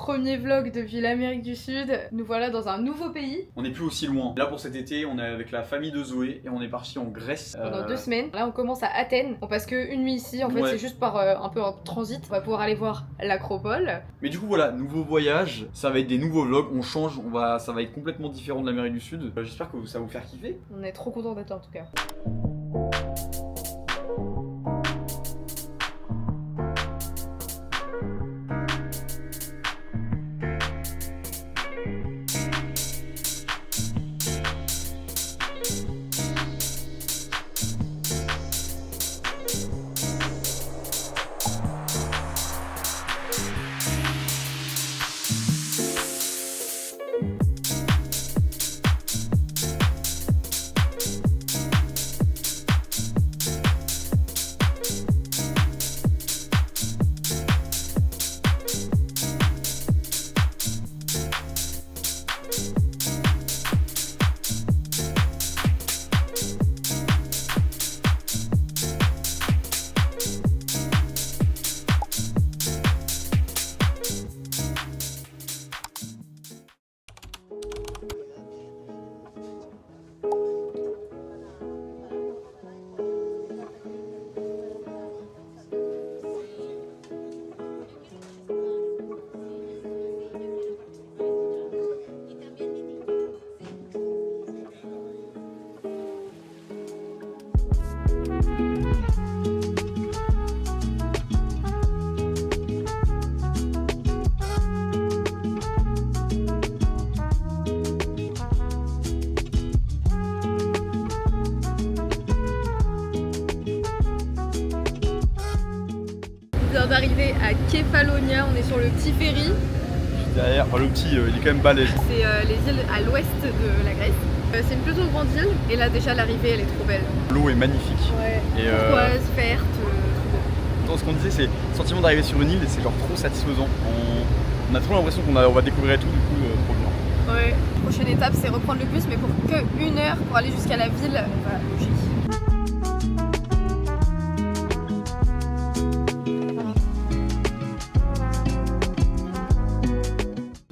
premier vlog depuis l'Amérique du Sud. Nous voilà dans un nouveau pays. On n'est plus aussi loin. Là pour cet été, on est avec la famille de Zoé et on est parti en Grèce. Pendant 2 semaines. Là on commence à Athènes. Bon, parce qu'une nuit ici, en fait c'est juste par un peu un transit. On va pouvoir aller voir l'Acropole. Mais du coup voilà, nouveau voyage, ça va être des nouveaux vlogs, on change, ça va être complètement différent de l'Amérique du Sud. J'espère que ça va vous faire kiffer. On est trop contents d'être là en tout cas. On vient d'arriver à Kefalonia, on est sur le petit ferry. Derrière, le petit, il est quand même balèze. C'est les îles à l'ouest de la Grèce. C'est une plutôt grande île et là déjà l'arrivée elle est trop belle. L'eau est magnifique. Ouais, et turquoise, verte, trop beau. Ce qu'on disait, c'est le sentiment d'arriver sur une île, c'est genre trop satisfaisant. On a trop l'impression qu'on va découvrir tout, du coup, trop bien. Ouais. Prochaine étape c'est reprendre le bus mais pour que 1 heure pour aller jusqu'à la ville. Voilà, logique.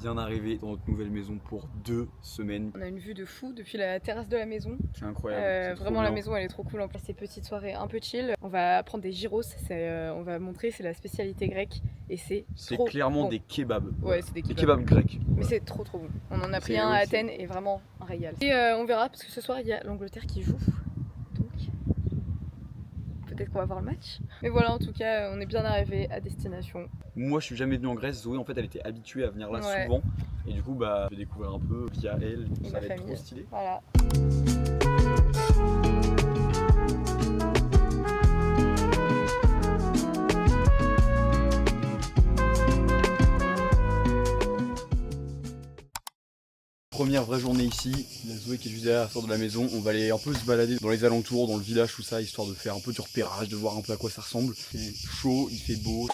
Bien arrivé dans notre nouvelle maison pour 2 semaines. On a une vue de fou depuis la terrasse de la maison. C'est incroyable. Vraiment la maison elle est trop cool. En plus ces petites soirées un peu chill. On va prendre des gyros, on va montrer, c'est la spécialité grecque et c'est clairement bon. des kebabs. Ouais, c'est des kebabs grecs. Mais c'est trop bon. On en a pris un à Athènes et vraiment un régal. Et on verra parce que ce soir il y a l'Angleterre qui joue. Donc peut-être qu'on va voir le match. Mais voilà, en tout cas on est bien arrivé à destination. Moi je suis jamais venu en Grèce, Zoé en fait elle était habituée à venir là souvent. Et du coup bah je vais découvrir un peu via elle, et ça va être trop stylé. Voilà. Première vraie journée ici, la Zoé qui est juste derrière la porte de la maison, on va aller un peu se balader dans les alentours, dans le village, tout ça, histoire de faire un peu du repérage, de voir un peu à quoi ça ressemble. C'est chaud, il fait beau.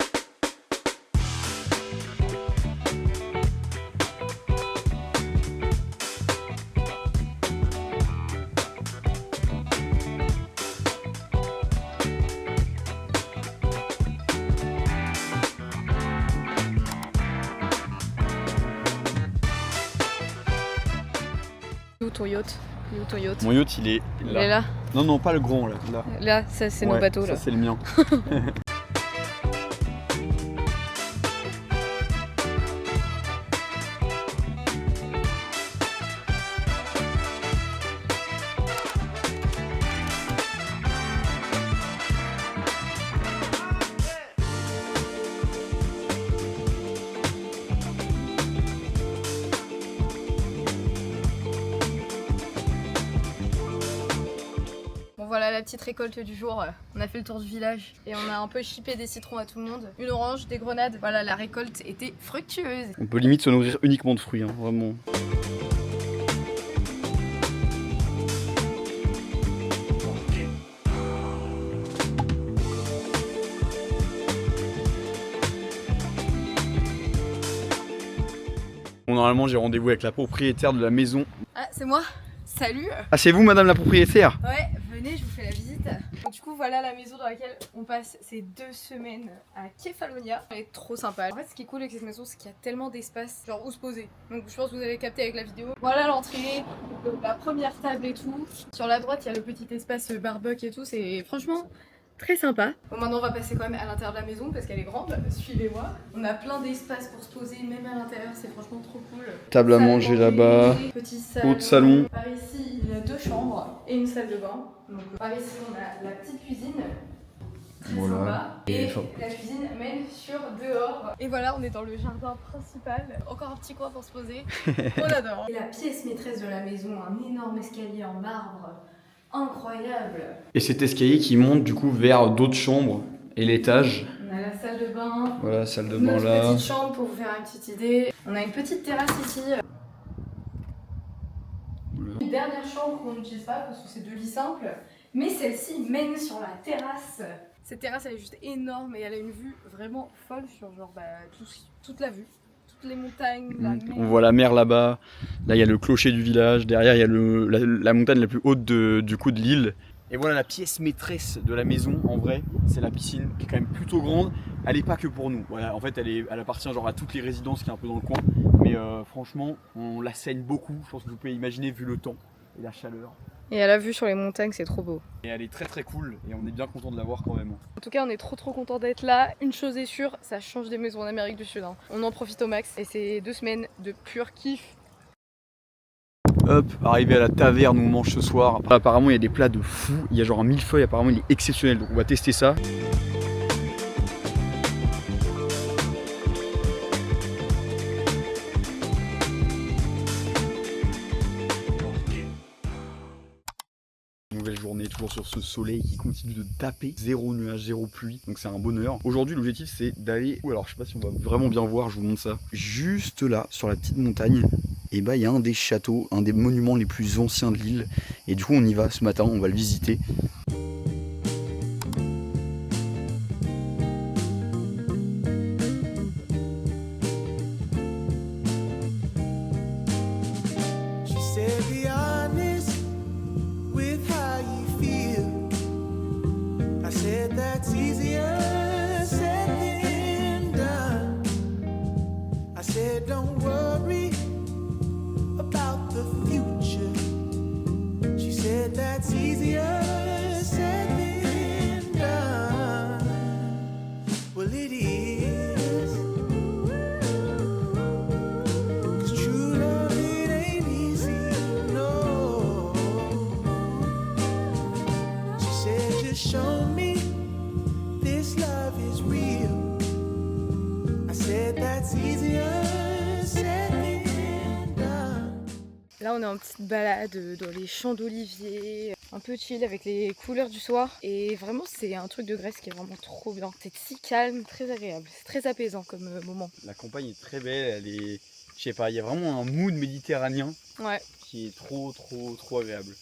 Où ton yacht? Où ton yacht? Mon yacht il est là. Il est là? Non non pas le grand là. Là ça c'est nos bateaux là. Ça c'est le mien. Voilà la petite récolte du jour. On a fait le tour du village et on a un peu chippé des citrons à tout le monde. Une orange, des grenades. Voilà, la récolte était fructueuse. On peut limite se nourrir uniquement de fruits, hein, vraiment. Bon, normalement, j'ai rendez-vous avec la propriétaire de la maison. Ah, c'est moi? Salut! Ah, c'est vous, madame la propriétaire? Ouais, venez, je vous fais la visite. Donc du coup voilà la maison dans laquelle on passe ces 2 semaines à Kefalonia. Elle est trop sympa. En fait ce qui est cool avec cette maison c'est qu'il y a tellement d'espace, genre où se poser. Donc je pense que vous avez capté avec la vidéo. Voilà l'entrée, la première table et tout. Sur la droite il y a le petit espace barbecue et tout, c'est franchement très sympa. Bon maintenant on va passer quand même à l'intérieur de la maison parce qu'elle est grande, suivez-moi. On a plein d'espace pour se poser, même à l'intérieur, c'est franchement trop cool. Table à manger là-bas, petit salon. autre salon. Par ici il y a 2 chambres et une salle de bain. Donc par ici on a la petite cuisine. Très sympa. Et la cuisine mène sur dehors. Et voilà, on est dans le jardin principal. Encore un petit coin pour se poser. On adore. Et la pièce maîtresse de la maison, un énorme escalier en marbre. Incroyable. Et cet escalier qui monte du coup vers d'autres chambres et l'étage. On a la salle de bain. Voilà, salle de bain Notre là. petite chambre pour vous faire une petite idée. On a une petite terrasse ici. Voilà. Une dernière chambre qu'on n'utilise pas parce que c'est 2 lits simples. Mais celle-ci mène sur la terrasse. Cette terrasse elle est juste énorme et elle a une vue vraiment folle sur genre toute la vue. Toutes les montagnes, la mer. On voit la mer là-bas. Là il y a le clocher du village. Derrière il y a la montagne la plus haute du coup de l'île. Et voilà la pièce maîtresse de la maison en vrai, c'est la piscine qui est quand même plutôt grande. Elle est pas que pour nous. Voilà, en fait elle appartient genre à toutes les résidences qui est un peu dans le coin. Mais franchement on la saigne beaucoup. Je pense que vous pouvez imaginer vu le temps et la chaleur. Et elle a vue sur les montagnes, c'est trop beau. Et elle est très très cool et on est bien content de la voir quand même. En tout cas, on est trop content d'être là. Une chose est sûre, ça change des maisons en Amérique du Sud. Hein. On en profite au max et c'est 2 semaines de pur kiff. Hop, arrivé à la taverne où on mange ce soir. Apparemment il y a des plats de fou. Il y a genre un millefeuille, apparemment il est exceptionnel. Donc on va tester ça. Nouvelle journée, toujours sur ce soleil qui continue de taper. 0 nuage, 0 pluie, donc c'est un bonheur. Aujourd'hui l'objectif c'est d'aller, alors je sais pas si on va vraiment bien voir, je vous montre ça. Juste là, sur la petite montagne, et bah il y a un des châteaux, un des monuments les plus anciens de l'île. Et du coup on y va ce matin, on va le visiter. That's easier said than done. I said don't worry about the future. She said that's easier said than done. Well it is, 'cause true love it ain't easy, no. She said just show me this love is real. I said that's easier said than done. Là, on est en petite balade dans les champs d'oliviers, un peu chill avec les couleurs du soir. Et vraiment, c'est un truc de Grèce qui est vraiment trop bien. C'est si calme, très agréable, c'est très apaisant comme moment. La campagne est très belle, elle est, je sais pas, il y a vraiment un mood méditerranéen qui est trop agréable.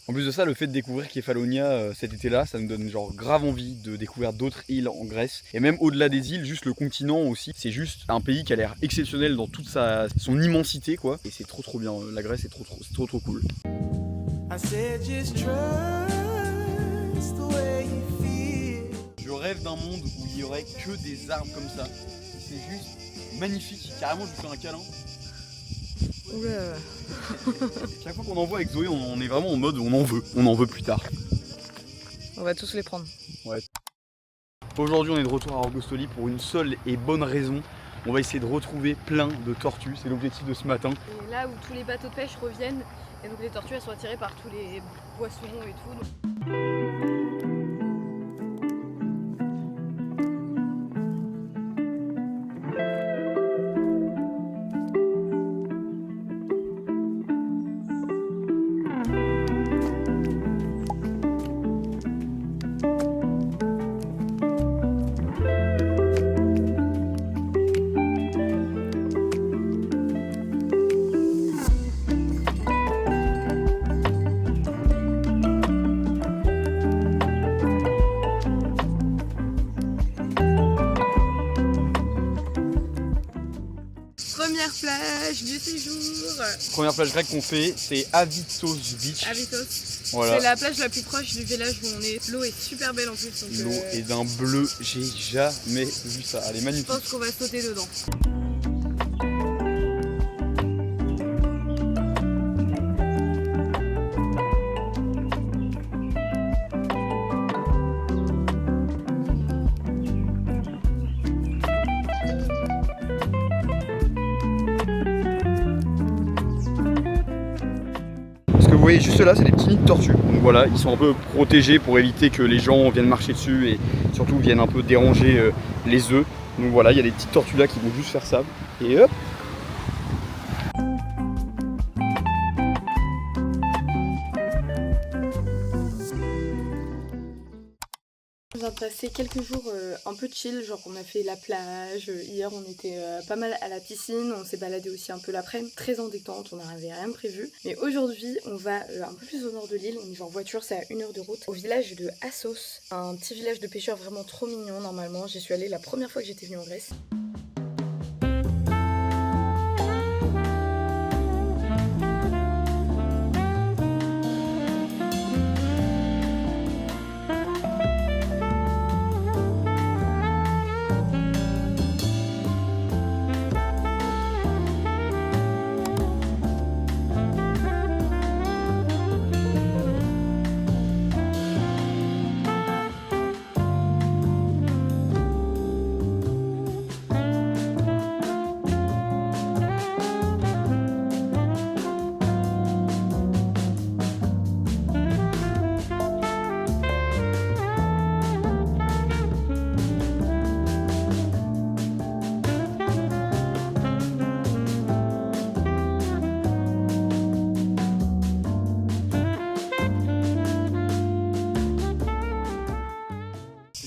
En plus de ça, le fait de découvrir Kefalonia cet été-là, ça nous donne genre grave envie de découvrir d'autres îles en Grèce. Et même au-delà des îles, juste le continent aussi. C'est juste un pays qui a l'air exceptionnel dans toute son immensité quoi. Et c'est trop bien, la Grèce est trop cool. Je rêve d'un monde où il y aurait que des arbres comme ça. C'est juste magnifique, carrément je vous fais un câlin. Oula. Chaque fois qu'on en voit avec Zoé, on est vraiment en mode on en veut plus tard. On va tous les prendre. Ouais. Aujourd'hui on est de retour à Argostoli pour une seule et bonne raison. On va essayer de retrouver plein de tortues, c'est l'objectif de ce matin. Et là où tous les bateaux de pêche reviennent, et donc les tortues elles sont attirées par tous les poissons et tout. Première plage du séjour. Première plage grecque qu'on fait, c'est Avitos Beach. Avitos. Voilà. C'est la plage la plus proche du village où on est. L'eau est super belle en plus. Donc L'eau est d'un bleu, j'ai jamais vu ça. Elle est je magnifique. pense qu'on va sauter dedans. Vous voyez juste là, c'est des petits nids de tortues. Donc voilà, ils sont un peu protégés pour éviter que les gens viennent marcher dessus et surtout viennent un peu déranger les œufs. Donc voilà, il y a des petites tortues là qui vont juste faire ça. Et hop. On vient de passer quelques jours un peu chill, genre on a fait la plage, hier on était pas mal à la piscine, on s'est baladé aussi un peu l'après-midi, très en détente, on n'avait rien de prévu. Mais aujourd'hui on va un peu plus au nord de l'île, on y va en voiture, c'est à 1 heure de route, au village de Assos, un petit village de pêcheurs vraiment trop mignon normalement, j'y suis allée la première fois que j'étais venue en Grèce.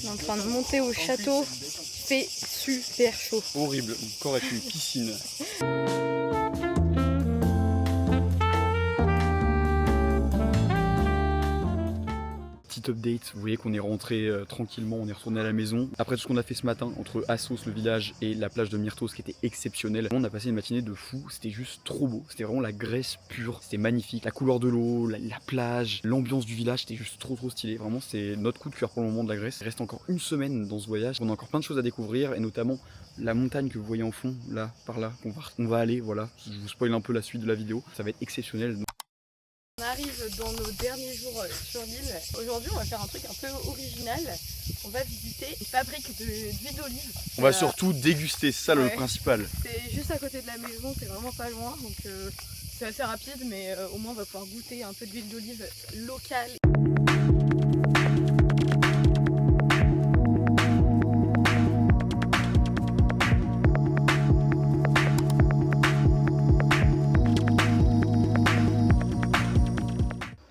En train de monter au château, il fait super chaud. Horrible, encore avec une piscine. Petite update, vous voyez qu'on est rentré tranquillement, on est retourné à la maison. Après tout ce qu'on a fait ce matin entre Assos, le village, et la plage de Myrtos qui était exceptionnelle, on a passé une matinée de fou, c'était juste trop beau. C'était vraiment la Grèce pure, c'était magnifique. La couleur de l'eau, la plage, l'ambiance du village, c'était juste trop stylé. Vraiment, c'est notre coup de cœur pour le moment de la Grèce. Il reste encore une semaine dans ce voyage, on a encore plein de choses à découvrir, et notamment la montagne que vous voyez en fond, là, par là, on va aller, voilà. Je vous spoil un peu la suite de la vidéo, ça va être exceptionnel. On arrive dans nos derniers jours sur l'île. Aujourd'hui, on va faire un truc un peu original. On va visiter une fabrique d'huile d'olive. On va surtout déguster, c'est ça le principal. C'est juste à côté de la maison, c'est vraiment pas loin. Donc c'est assez rapide, mais au moins on va pouvoir goûter un peu d'huile d'olive locale.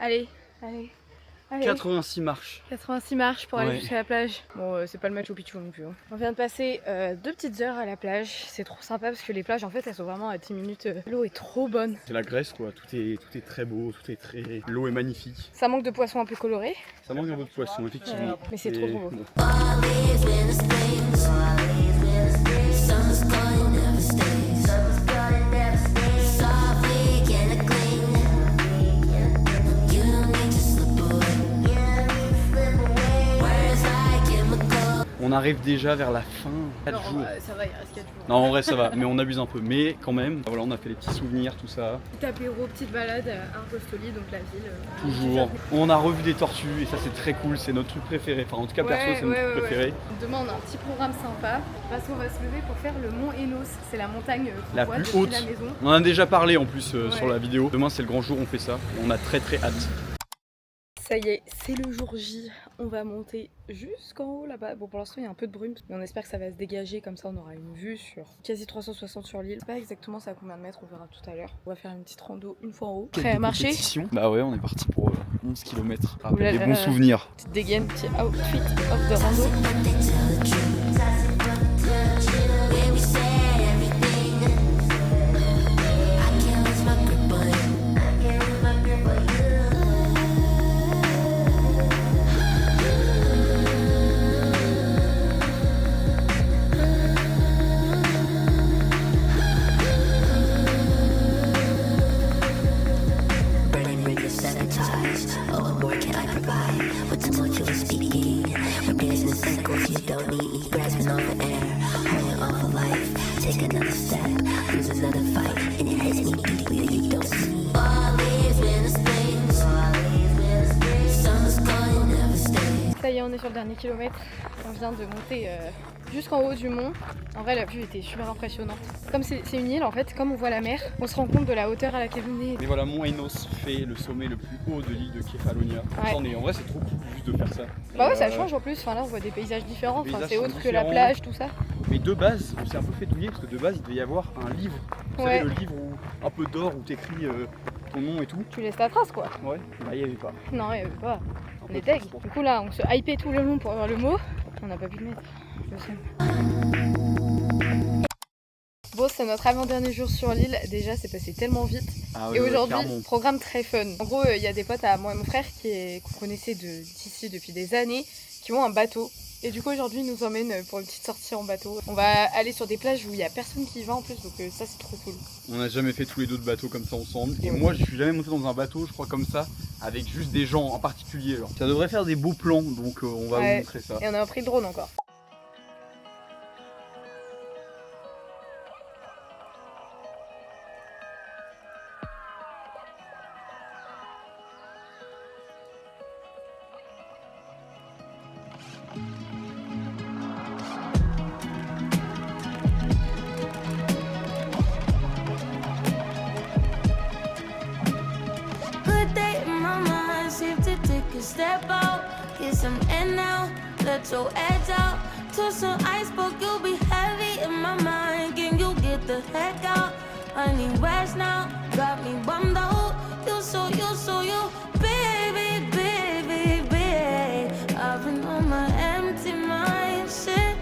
Allez. 86 marches. 86 marches pour aller jusqu'à la plage. Bon, c'est pas le Machu Picchu non plus. Hein. On vient de passer 2 petites heures à la plage. C'est trop sympa parce que les plages en fait elles sont vraiment à 10 minutes. L'eau est trop bonne. C'est la Grèce quoi, tout est très beau, tout est très... L'eau est magnifique. Ça manque de poissons un peu colorés. Ça manque un peu de poissons effectivement. Mais c'est trop beau. On arrive déjà vers la fin, 4 jours. Ça va, il reste 4 jours. Non, en vrai ça va, mais on abuse un peu. Mais quand même, voilà, on a fait les petits souvenirs, tout ça. Petit apéro, petite balade à Argostoli, donc la ville. Toujours. On a revu des tortues et ça c'est très cool, c'est notre truc préféré. Enfin en tout cas perso c'est notre truc préféré. Demain on a un petit programme sympa parce qu'on va se lever pour faire le mont Enos. C'est la montagne la voit plus depuis haute. la maison. On en a déjà parlé en plus sur la vidéo. Demain c'est le grand jour, on fait ça. On a très hâte. Ça y est, c'est le jour J. On va monter jusqu'en haut là-bas. Bon, pour l'instant, il y a un peu de brume, mais on espère que ça va se dégager. Comme ça, on aura une vue sur quasi 360 sur l'île. Pas exactement ça à combien de mètres, on verra tout à l'heure. On va faire une petite rando une fois en haut. Prêt à marcher? Bah ouais, on est parti pour 11 km. Des bons souvenirs. Petite dégaine, petit outfit off de rando. chemicals you don't need, grasping on the air, holding on for life. Take another step, lose another fight, and it hurts me deeply that you don't see. All these minutes things, summer's gone, never stay. Ça y est, on est sur le dernier kilomètre. On vient de monter jusqu'en haut du mont. En vrai, la vue était super impressionnante. Comme c'est une île, en fait, comme on voit la mer, on se rend compte de la hauteur à laquelle on est. Mais voilà, Mont Ainos fait le sommet le plus haut de l'île de Kefalonia. Ouais. En vrai, c'est trop cool juste de faire ça. Bah ouais, ça change en plus. Enfin, là, on voit des paysages différents. Enfin, c'est autre que la différents. plage, tout ça. Mais de base, on s'est un peu fait douiller parce que de base, il devait y avoir un livre. Vous savez, le livre où un peu d'or où t'écris ton nom et tout. Tu laisses ta trace, quoi. Ouais, bah il y avait pas. Non, il y avait pas. On est deg. Du coup, là, on se hypait tout le long pour avoir le mot. On n'a pas pu le mettre. Je sais. Bon, c'est notre avant-dernier jour sur l'île. Déjà, c'est passé tellement vite. Ah et aujourd'hui, programme très fun. En gros, il y a des potes à moi et mon frère qu'on connaissait d'ici depuis des années, qui ont un bateau. Et du coup, aujourd'hui, ils nous emmènent pour une petite sortie en bateau. On va aller sur des plages où il n'y a personne qui y va en plus, donc ça, c'est trop cool. On n'a jamais fait tous les deux de bateau comme ça ensemble. Et moi, je suis jamais monté dans un bateau, je crois, comme ça, avec juste des gens en particulier. Genre. Ça devrait faire des beaux plans, donc on va vous montrer ça. Et on a pris le drone encore. Step out, get some air now, let your edge out. To some iceberg, you'll be heavy in my mind. Can you get the heck out? I need rest now, got me bummed out. You, baby, baby, baby. I've been on my empty mind, shit.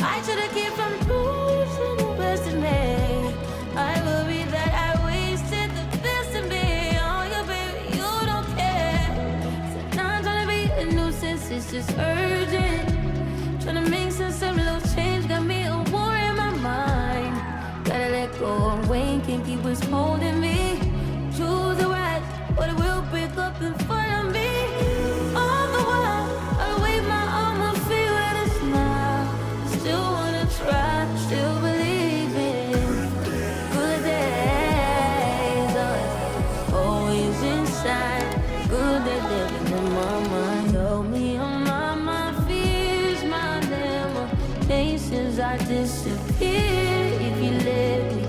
I should've kept from losing the best in me. I worry that I wasted the best in me. Oh, yeah, baby, you don't care. So now I'm trying to be a nuisance, it's just urgent. Trying to make sense of little change, got me a war in my mind. Gotta let go of weight, can't keep what's holding me. Choose the right, but it will pick up in front of me. All the while, I wave my arm, I feel with a smile. Still wanna try, still believe in good days. Always inside, good days living in my mind. Tell me I'm my fears, my limitations. I disappear if you let me.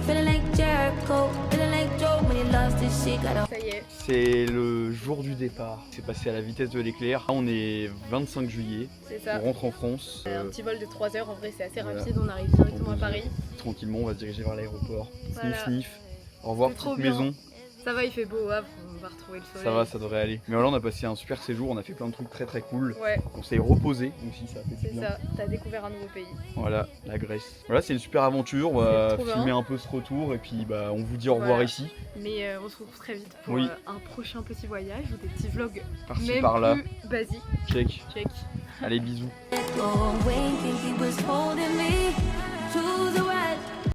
Feeling like Jericho, feeling like Joe when he lost his shit. Ça y est. C'est le jour du départ. C'est passé à la vitesse de l'éclair. Là, on est 25 juillet. C'est ça. On rentre en France. Un petit vol de 3 heures, en vrai c'est assez voilà. rapide, on arrive directement à Paris. Tranquillement, on va se diriger vers l'aéroport. Voilà. Sniff sniff. Au revoir, C'est trop petite bien. maison. Ça va, il fait beau au Havre, on va retrouver le soleil. Ça va, ça devrait aller. Mais là, on a passé un super séjour, on a fait plein de trucs très très cool. Ouais. On s'est reposé aussi, ça a fait du C'est bien. ça, t'as découvert un nouveau pays. Voilà, la Grèce. Voilà, c'est une super aventure. On va trop filmer bien. un peu ce retour et puis bah, on vous dit au revoir Voilà. ici. Mais on se retrouve très vite pour Oui. un prochain petit voyage ou des petits vlogs Par-ci même par-là. plus basiques. Check. Check. Allez, bisous. Let go of weight, can't keep what's holding me. Choose the right.